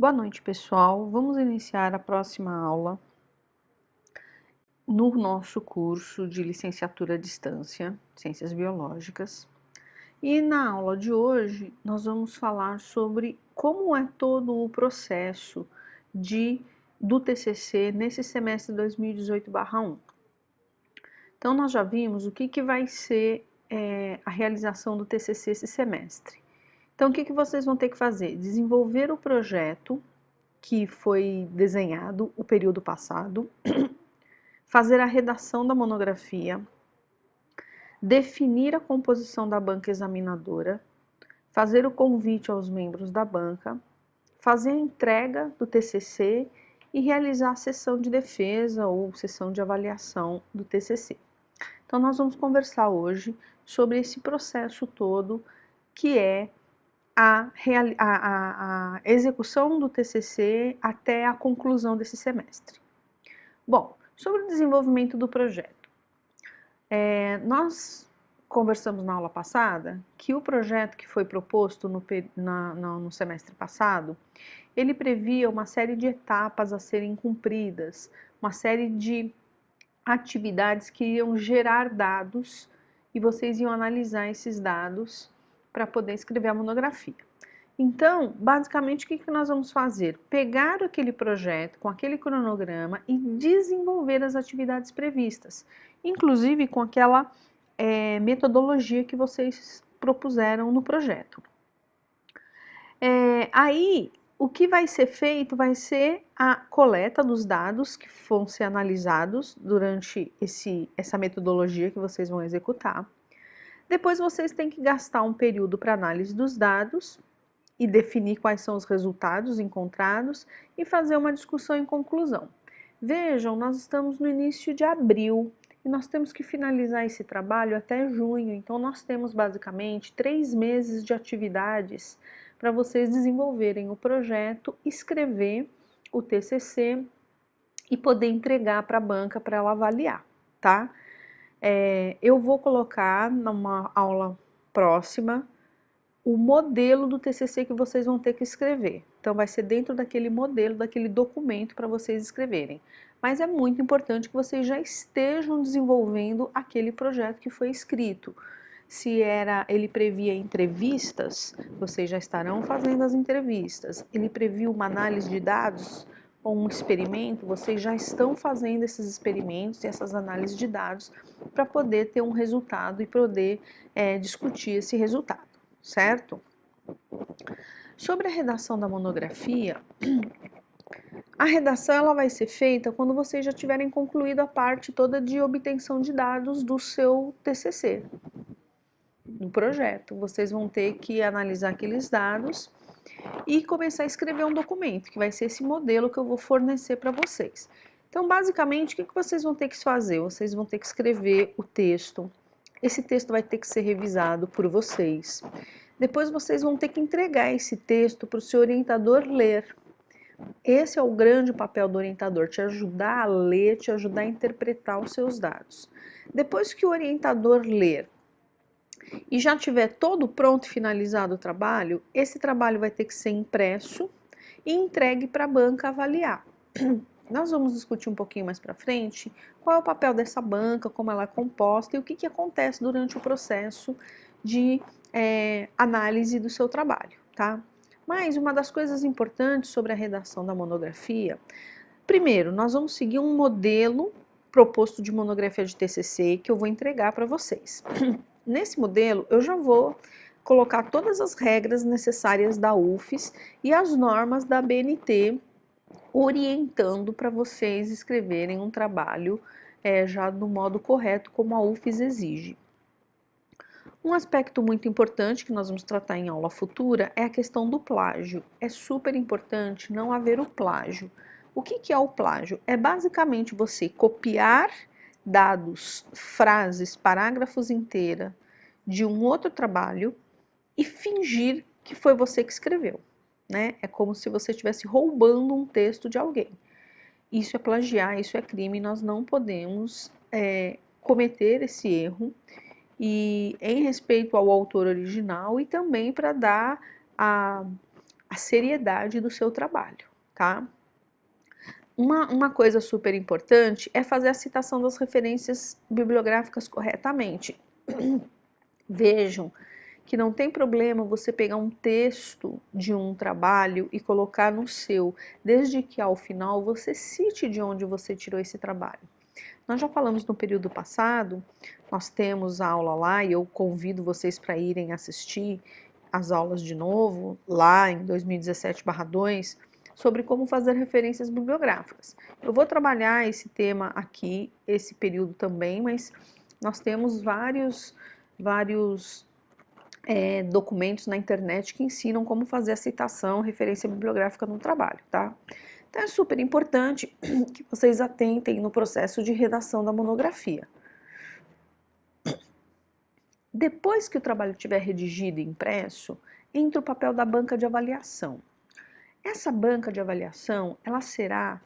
Boa noite, pessoal. Vamos iniciar a próxima aula no nosso curso de licenciatura à distância, Ciências Biológicas. E na aula de hoje, nós vamos falar sobre como é todo o processo do TCC nesse semestre 2018/1. Então, nós já vimos o que vai ser a realização do TCC esse semestre. Então, o que vocês vão ter que fazer? Desenvolver o projeto que foi desenhado o período passado, fazer a redação da monografia, definir a composição da banca examinadora, fazer o convite aos membros da banca, fazer a entrega do TCC e realizar a sessão de defesa ou sessão de avaliação do TCC. Então, nós vamos conversar hoje sobre esse processo todo, que é a execução do TCC até a conclusão desse semestre. Bom, sobre o desenvolvimento do projeto. Nós conversamos na aula passada que o projeto que foi proposto no semestre passado, ele previa uma série de etapas a serem cumpridas, uma série de atividades que iam gerar dados e vocês iam analisar esses dados para poder escrever a monografia. Então, basicamente, o que nós vamos fazer? Pegar aquele projeto com aquele cronograma e desenvolver as atividades previstas, inclusive com aquela metodologia que vocês propuseram no projeto. Aí, o que vai ser feito vai ser a coleta dos dados que vão ser analisados durante essa metodologia que vocês vão executar. Depois vocês têm que gastar um período para análise dos dados e definir quais são os resultados encontrados e fazer uma discussão em conclusão. Vejam, nós estamos no início de abril e nós temos que finalizar esse trabalho até junho, então nós temos basicamente 3 meses de atividades para vocês desenvolverem o projeto, escrever o TCC e poder entregar para a banca para ela avaliar, tá? Eu vou colocar numa aula próxima o modelo do TCC que vocês vão ter que escrever. Então, vai ser dentro daquele modelo, daquele documento para vocês escreverem. Mas é muito importante que vocês já estejam desenvolvendo aquele projeto que foi escrito. Se ele previa entrevistas, vocês já estarão fazendo as entrevistas. Ele previa uma análise de dados ou um experimento, vocês já estão fazendo esses experimentos e essas análises de dados para poder ter um resultado e poder discutir esse resultado, certo? Sobre a redação da monografia, a redação ela vai ser feita quando vocês já tiverem concluído a parte toda de obtenção de dados do seu TCC, do projeto. Vocês vão ter que analisar aqueles dados e começar a escrever um documento, que vai ser esse modelo que eu vou fornecer para vocês. Então, basicamente, o que vocês vão ter que fazer? Vocês vão ter que escrever o texto. Esse texto vai ter que ser revisado por vocês. Depois vocês vão ter que entregar esse texto para o seu orientador ler. Esse é o grande papel do orientador, te ajudar a ler, te ajudar a interpretar os seus dados. Depois que o orientador ler e já tiver todo pronto e finalizado o trabalho, esse trabalho vai ter que ser impresso e entregue para a banca avaliar. Nós vamos discutir um pouquinho mais para frente qual é o papel dessa banca, como ela é composta e o que acontece durante o processo de análise do seu trabalho, tá? Mas uma das coisas importantes sobre a redação da monografia, primeiro, nós vamos seguir um modelo proposto de monografia de TCC que eu vou entregar para vocês. Nesse modelo, eu já vou colocar todas as regras necessárias da UFES e as normas da ABNT, orientando para vocês escreverem um trabalho já no modo correto, como a UFES exige. Um aspecto muito importante que nós vamos tratar em aula futura é a questão do plágio. É super importante não haver o plágio. O que é o plágio? É basicamente você copiar dados, frases, parágrafos inteiros de um outro trabalho e fingir que foi você que escreveu, né? É como se você estivesse roubando um texto de alguém. Isso é plagiar, isso é crime, nós não podemos cometer esse erro. E em respeito ao autor original e também para dar a seriedade do seu trabalho, tá? Uma coisa super importante é fazer a citação das referências bibliográficas corretamente. Vejam que não tem problema você pegar um texto de um trabalho e colocar no seu, desde que ao final você cite de onde você tirou esse trabalho. Nós já falamos no período passado, nós temos a aula lá e eu convido vocês para irem assistir as aulas de novo, lá em 2017/2, sobre como fazer referências bibliográficas. Eu vou trabalhar esse tema aqui, esse período também, mas nós temos vários documentos na internet que ensinam como fazer a citação, referência bibliográfica no trabalho, tá? Então é super importante que vocês atentem no processo de redação da monografia. Depois que o trabalho estiver redigido e impresso, entra o papel da banca de avaliação. Essa banca de avaliação, ela será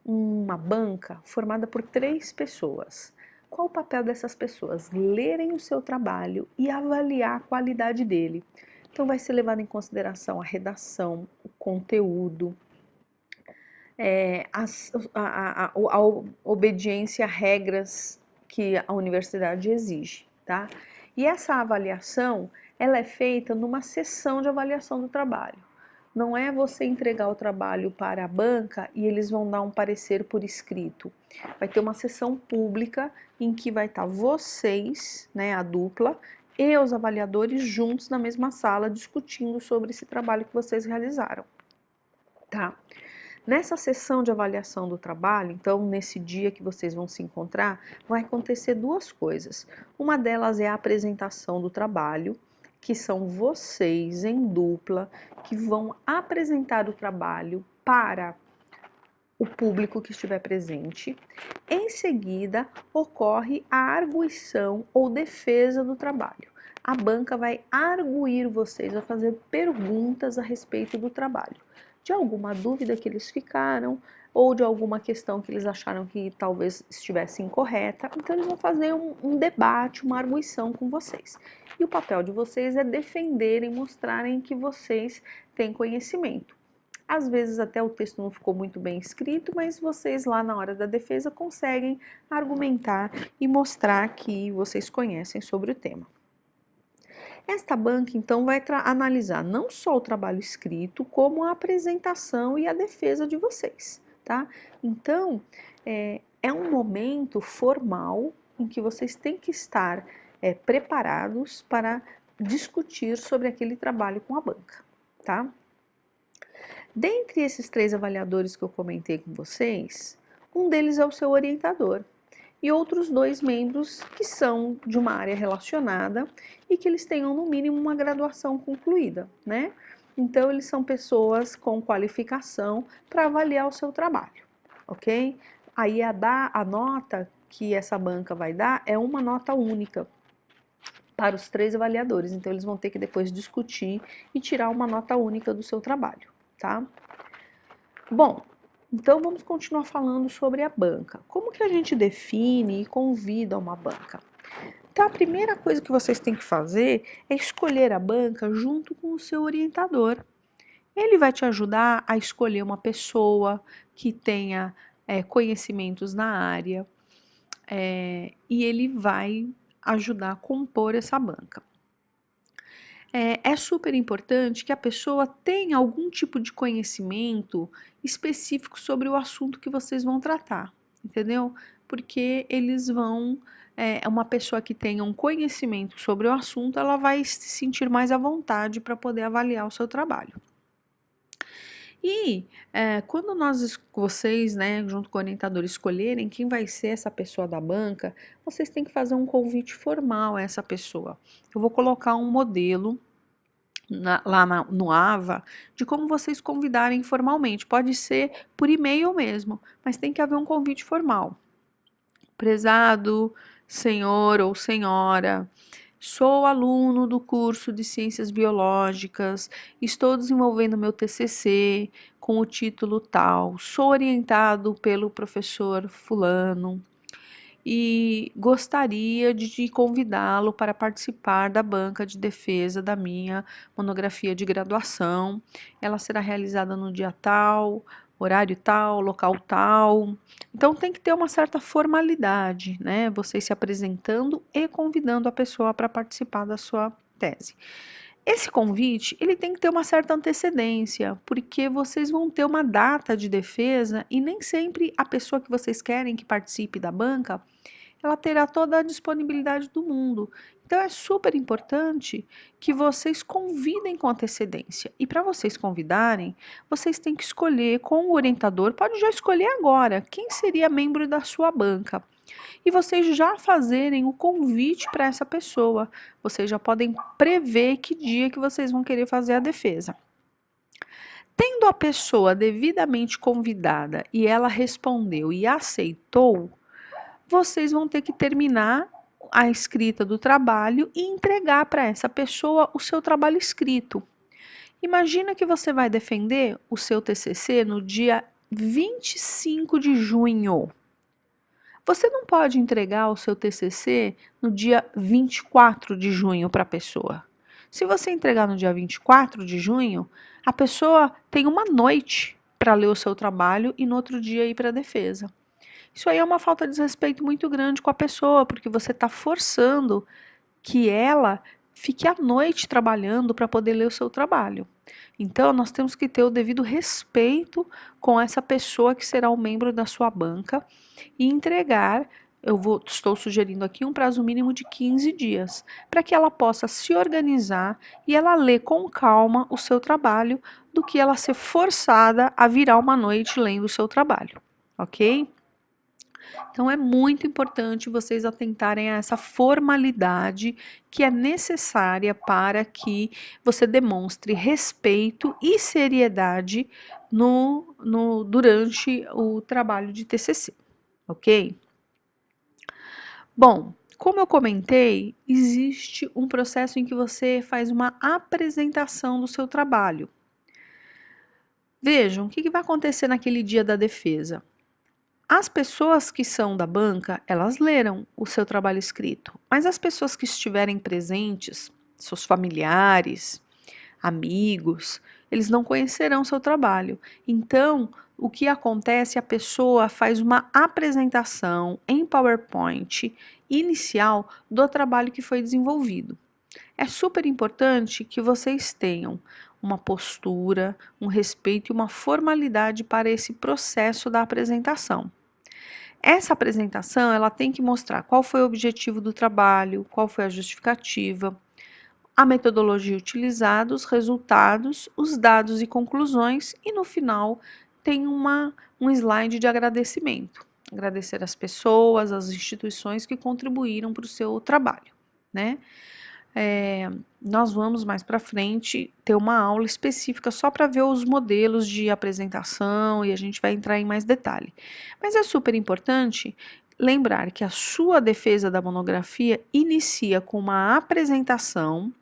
uma banca formada por 3 pessoas. Qual o papel dessas pessoas? Lerem o seu trabalho e avaliar a qualidade dele. Então vai ser levado em consideração a redação, o conteúdo, a obediência a regras que a universidade exige, tá? E essa avaliação, ela é feita numa sessão de avaliação do trabalho. Não é você entregar o trabalho para a banca e eles vão dar um parecer por escrito. Vai ter uma sessão pública em que vai estar vocês, né, a dupla, e os avaliadores juntos na mesma sala discutindo sobre esse trabalho que vocês realizaram, tá? Nessa sessão de avaliação do trabalho, então nesse dia que vocês vão se encontrar, vai acontecer 2 coisas. Uma delas é a apresentação do trabalho, que são vocês em dupla que vão apresentar o trabalho para o público que estiver presente. Em seguida, ocorre a arguição ou defesa do trabalho. A banca vai arguir vocês, vai fazer perguntas a respeito do trabalho, de alguma dúvida que eles ficaram ou de alguma questão que eles acharam que talvez estivesse incorreta. Então eles vão fazer um debate, uma arguição com vocês. E o papel de vocês é defenderem, mostrarem que vocês têm conhecimento. Às vezes até o texto não ficou muito bem escrito, mas vocês lá na hora da defesa conseguem argumentar e mostrar que vocês conhecem sobre o tema. Esta banca, então, vai analisar não só o trabalho escrito, como a apresentação e a defesa de vocês, tá? Então, é um momento formal em que vocês têm que estar preparados para discutir sobre aquele trabalho com a banca, tá? Dentre esses 3 avaliadores que eu comentei com vocês, um deles é o seu orientador e outros 2 membros que são de uma área relacionada e que eles tenham no mínimo uma graduação concluída, né? Então eles são pessoas com qualificação para avaliar o seu trabalho, ok? Aí a nota que essa banca vai dar é uma nota única para os 3 avaliadores, então eles vão ter que depois discutir e tirar uma nota única do seu trabalho, tá? Bom, então vamos continuar falando sobre a banca. Como que a gente define e convida uma banca? Então a primeira coisa que vocês têm que fazer é escolher a banca junto com o seu orientador. Ele vai te ajudar a escolher uma pessoa que tenha conhecimentos na área e ele vai ajudar a compor essa banca. É super importante que a pessoa tenha algum tipo de conhecimento específico sobre o assunto que vocês vão tratar, entendeu? Porque eles vão, uma pessoa que tenha um conhecimento sobre o assunto, ela vai se sentir mais à vontade para poder avaliar o seu trabalho. E quando vocês, né, junto com o orientador, escolherem quem vai ser essa pessoa da banca, vocês têm que fazer um convite formal a essa pessoa. Eu vou colocar um modelo no AVA de como vocês convidarem formalmente. Pode ser por e-mail mesmo, mas tem que haver um convite formal. Prezado senhor ou senhora, sou aluno do curso de Ciências Biológicas, estou desenvolvendo meu TCC com o título tal, sou orientado pelo professor fulano e gostaria de convidá-lo para participar da banca de defesa da minha monografia de graduação. Ela será realizada no dia tal, horário tal, local tal. Então tem que ter uma certa formalidade, né? Vocês se apresentando e convidando a pessoa para participar da sua tese. Esse convite, ele tem que ter uma certa antecedência, porque vocês vão ter uma data de defesa e nem sempre a pessoa que vocês querem que participe da banca, ela terá toda a disponibilidade do mundo. Então é super importante que vocês convidem com antecedência. E para vocês convidarem, vocês têm que escolher com o orientador, pode já escolher agora, quem seria membro da sua banca e vocês já fazerem o convite para essa pessoa. Vocês já podem prever que dia que vocês vão querer fazer a defesa. Tendo a pessoa devidamente convidada e ela respondeu e aceitou, vocês vão ter que terminar a escrita do trabalho e entregar para essa pessoa o seu trabalho escrito. Imagina que você vai defender o seu TCC no dia 25 de junho. Você não pode entregar o seu TCC no dia 24 de junho para a pessoa. Se você entregar no dia 24 de junho, a pessoa tem uma noite para ler o seu trabalho e no outro dia ir para a defesa. Isso aí é uma falta de respeito muito grande com a pessoa, porque você está forçando que ela fique à noite trabalhando para poder ler o seu trabalho. Então, nós temos que ter o devido respeito com essa pessoa que será um membro da sua banca e entregar, estou sugerindo aqui um prazo mínimo de 15 dias, para que ela possa se organizar e ela ler com calma o seu trabalho, do que ela ser forçada a virar uma noite lendo o seu trabalho, ok? Então é muito importante vocês atentarem a essa formalidade que é necessária para que você demonstre respeito e seriedade durante o trabalho de TCC, ok? Bom, como eu comentei, existe um processo em que você faz uma apresentação do seu trabalho. Vejam, o que vai acontecer naquele dia da defesa? As pessoas que são da banca, elas leram o seu trabalho escrito, mas as pessoas que estiverem presentes, seus familiares, amigos, eles não conhecerão o seu trabalho. Então, o que acontece? A pessoa faz uma apresentação em PowerPoint inicial do trabalho que foi desenvolvido. É super importante que vocês tenham uma postura, um respeito e uma formalidade para esse processo da apresentação. Essa apresentação, ela tem que mostrar qual foi o objetivo do trabalho, qual foi a justificativa, a metodologia utilizada, os resultados, os dados e conclusões, e no final tem um slide de agradecimento. Agradecer as pessoas, as instituições que contribuíram para o seu trabalho, né? Nós vamos mais para frente ter uma aula específica só para ver os modelos de apresentação e a gente vai entrar em mais detalhe. Mas é super importante lembrar que a sua defesa da monografia inicia com uma apresentação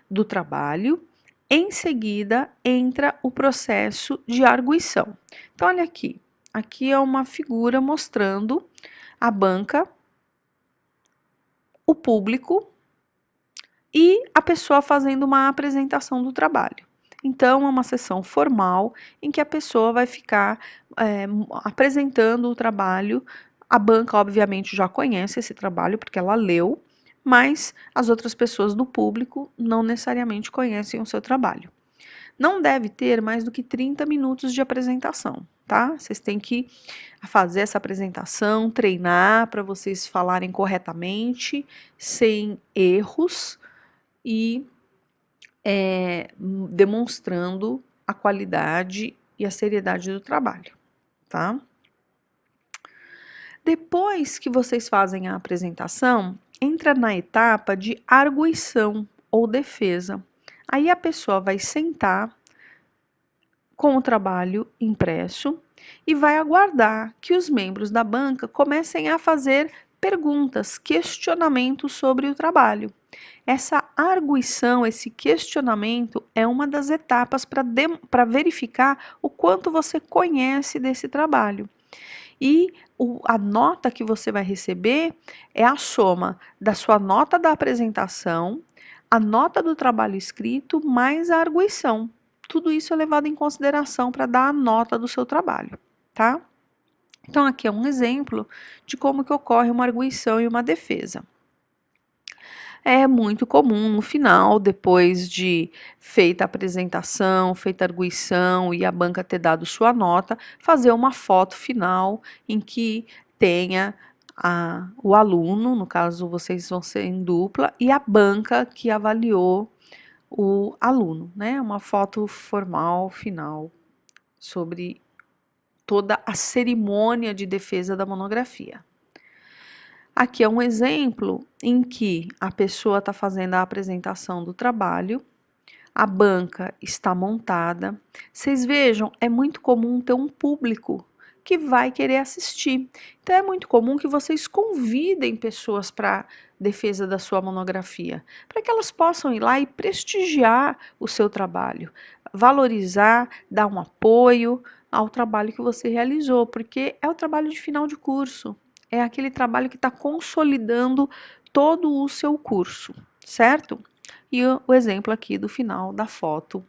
do trabalho, em seguida entra o processo de arguição. Então olha aqui, aqui é uma figura mostrando a banca, o público e a pessoa fazendo uma apresentação do trabalho. Então, é uma sessão formal em que a pessoa vai ficar apresentando o trabalho. A banca, obviamente, já conhece esse trabalho porque ela leu, mas as outras pessoas do público não necessariamente conhecem o seu trabalho. Não deve ter mais do que 30 minutos de apresentação, tá? Vocês têm que fazer essa apresentação, treinar para vocês falarem corretamente, sem erros, e demonstrando a qualidade e a seriedade do trabalho, tá? Depois que vocês fazem a apresentação, entra na etapa de arguição ou defesa. Aí a pessoa vai sentar com o trabalho impresso e vai aguardar que os membros da banca comecem a fazer perguntas, questionamentos sobre o trabalho. Essa arguição, esse questionamento é uma das etapas para verificar o quanto você conhece desse trabalho. E a nota que você vai receber é a soma da sua nota da apresentação, a nota do trabalho escrito, mais a arguição. Tudo isso é levado em consideração para dar a nota do seu trabalho, tá? Então, aqui é um exemplo de como que ocorre uma arguição e uma defesa. É muito comum no final, depois de feita a apresentação, feita a arguição e a banca ter dado sua nota, fazer uma foto final em que tenha o aluno, no caso vocês vão ser em dupla, e a banca que avaliou o aluno, né? Uma foto formal final sobre toda a cerimônia de defesa da monografia. Aqui é um exemplo em que a pessoa está fazendo a apresentação do trabalho, a banca está montada. Vocês vejam, é muito comum ter um público que vai querer assistir. Então é muito comum que vocês convidem pessoas para defesa da sua monografia, para que elas possam ir lá e prestigiar o seu trabalho, valorizar, dar um apoio ao trabalho que você realizou, porque é o trabalho de final de curso. É aquele trabalho que está consolidando todo o seu curso, certo? E o exemplo aqui do final da foto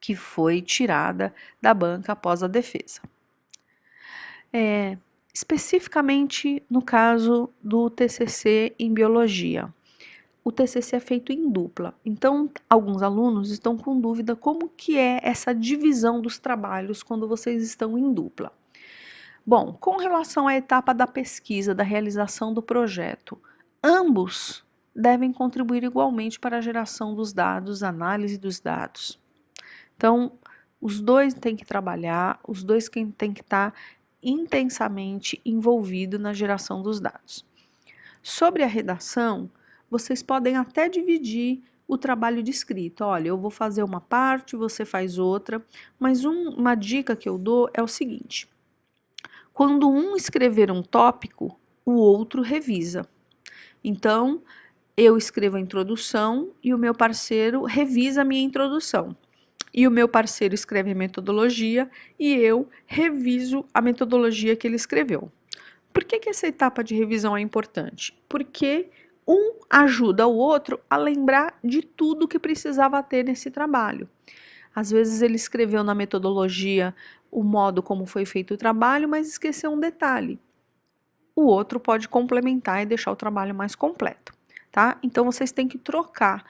que foi tirada da banca após a defesa. Especificamente no caso do TCC em biologia. O TCC é feito em dupla, então alguns alunos estão com dúvida como que é essa divisão dos trabalhos quando vocês estão em dupla. Bom, com relação à etapa da pesquisa, da realização do projeto, ambos devem contribuir igualmente para a geração dos dados, análise dos dados. Então, os dois têm que trabalhar, os dois têm que estar intensamente envolvidos na geração dos dados. Sobre a redação, vocês podem até dividir o trabalho de escrita. Olha, eu vou fazer uma parte, você faz outra, mas uma dica que eu dou é o seguinte: quando um escrever um tópico, o outro revisa. Então, eu escrevo a introdução e o meu parceiro revisa a minha introdução. E o meu parceiro escreve a metodologia e eu reviso a metodologia que ele escreveu. Por que essa etapa de revisão é importante? Porque um ajuda o outro a lembrar de tudo que precisava ter nesse trabalho. Às vezes ele escreveu na metodologia o modo como foi feito o trabalho, mas esqueceu um detalhe. O outro pode complementar e deixar o trabalho mais completo, tá? Então vocês têm que trocar.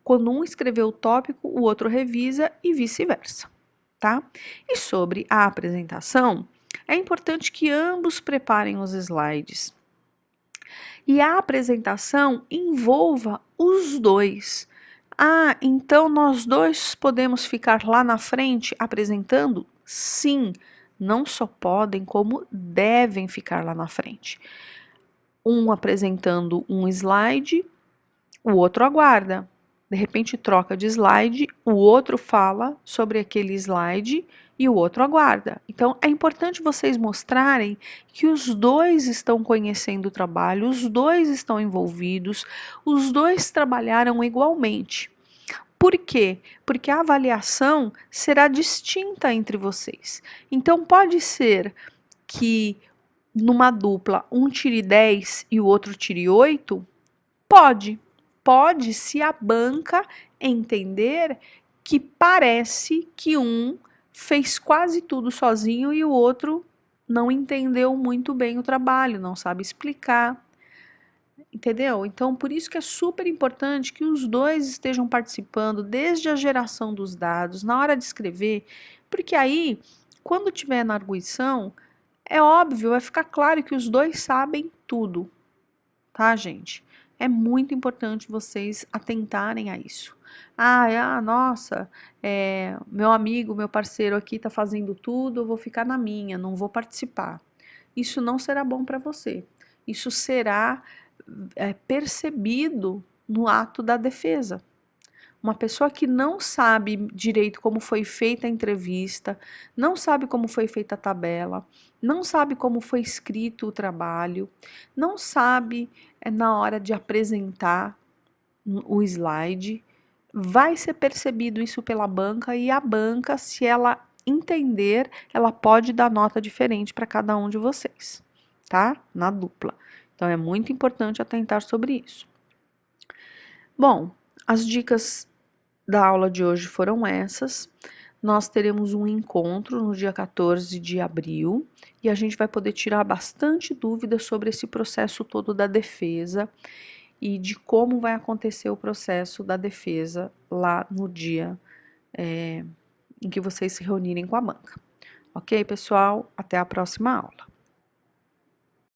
Quando um escreveu o tópico, o outro revisa e vice-versa, tá? E sobre a apresentação, é importante que ambos preparem os slides. E a apresentação envolva os dois. Ah, então nós dois podemos ficar lá na frente apresentando? Sim, não só podem, como devem ficar lá na frente. Um apresentando um slide, o outro aguarda. De repente troca de slide, o outro fala sobre aquele slide e o outro aguarda. Então é importante vocês mostrarem que os dois estão conhecendo o trabalho, os dois estão envolvidos, os dois trabalharam igualmente. Por quê? Porque a avaliação será distinta entre vocês. Então pode ser que numa dupla um tire 10 e o outro tire 8? Pode. Pode se a banca entender que parece que um fez quase tudo sozinho e o outro não entendeu muito bem o trabalho, não sabe explicar. Entendeu? Então, por isso que é super importante que os dois estejam participando desde a geração dos dados, na hora de escrever, porque aí, quando tiver na arguição, é óbvio, vai ficar claro que os dois sabem tudo, tá, gente? É muito importante vocês atentarem a isso. Nossa, meu amigo, meu parceiro aqui está fazendo tudo, eu vou ficar na minha, não vou participar. Isso não será bom para você. Isso será percebido no ato da defesa. Uma pessoa que não sabe direito como foi feita a entrevista, não sabe como foi feita a tabela, não sabe como foi escrito o trabalho, não sabe na hora de apresentar o slide, vai ser percebido isso pela banca e a banca, se ela entender, ela pode dar nota diferente para cada um de vocês, tá? Na dupla. Então, é muito importante atentar sobre isso. Bom, as dicas da aula de hoje foram essas. Nós teremos um encontro no dia 14 de abril e a gente vai poder tirar bastante dúvidas sobre esse processo todo da defesa e de como vai acontecer o processo da defesa lá no dia em que vocês se reunirem com a banca. Ok, pessoal? Até a próxima aula.